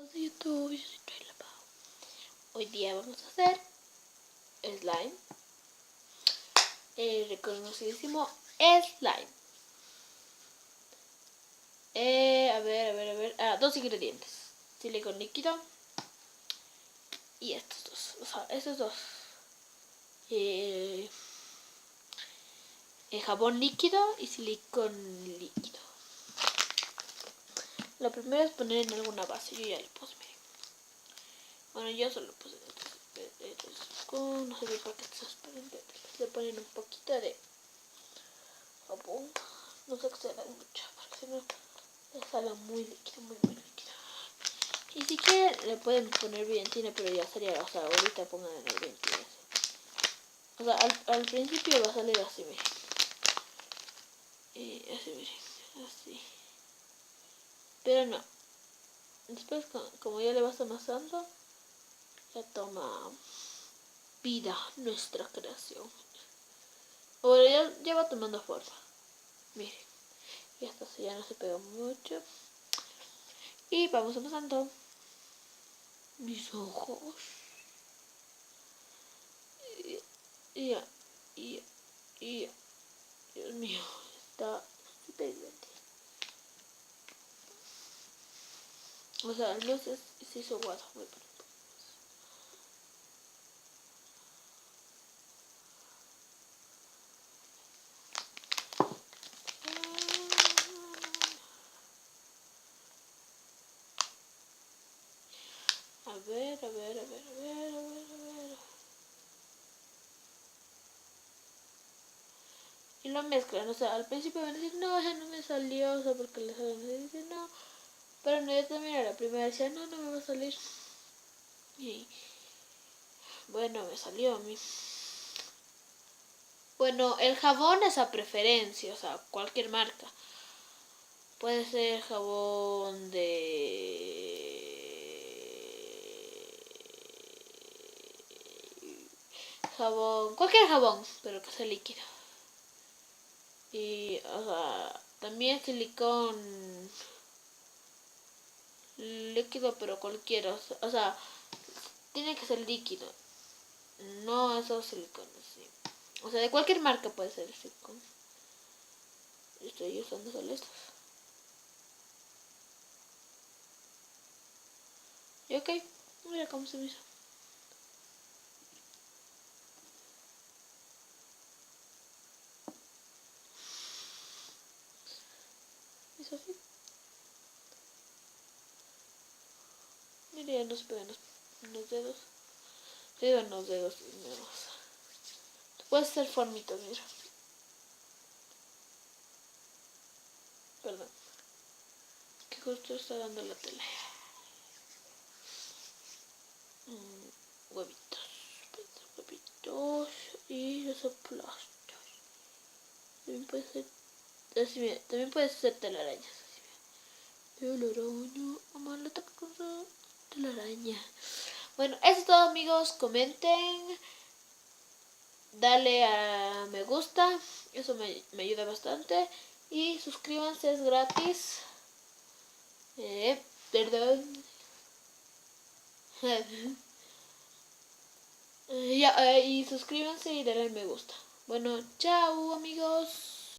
amigos de YouTube, yo soy Trayla Pau. Hoy día vamos a hacer slime, el reconocidísimo slime. A ver, dos ingredientes: silicón líquido y estos dos, estos dos. Jabón líquido y silicón líquido. Lo primero es poner en alguna base. Yo ya le puse, miren. Bueno, yo solo puse no sé por qué es transparente. Le ponen un poquito de jabón. No se excedan mucho, porque si no le sale muy líquido, muy líquido. Y si quieren le pueden poner brillantina, pero ya sería, ahorita pongan en el brillantina. Al principio va a salir así, miren. Así, miren, así. Pero no. Después, como ya le vas amasando, ya toma vida nuestra creación. Ahora ya va tomando forma. Miren. Y hasta ya no se pega mucho. Y vamos amasando. Mis ojos. Y Dios mío, está súper divertido. Al menos se hizo guado. Muy bonito. A ver. Y lo mezclan, al principio van a decir, no, ya no me salió, porque les van a decir, no. Pero no, yo también a la primera decía, no me va a salir. Y bueno, me salió a mí. Bueno, el jabón es a preferencia, cualquier marca. Puede ser jabón cualquier jabón, pero que sea líquido. Y, también silicón líquido, pero cualquiera. Tiene que ser líquido. No esos silicones, sí. De cualquier marca puede ser el silicón. Estoy usando solo estos. Y ok, mira cómo se me hizo. ¿Es así? Mira, ya no se pegan los dedos. Se pegan los dedos. Puede ser formitas, mira. Perdón. Que justo está dando la tele. Huevitos y los aplastas. También puede ser así, mira, también puede ser telarañas. Telaraña, mamá le toca con telaraña. Bueno, eso es todo, amigos. Comenten, dale a me gusta, eso me ayuda bastante. Y suscríbanse, es gratis. Perdón. Y suscríbanse y denle me gusta. Bueno, chao, amigos.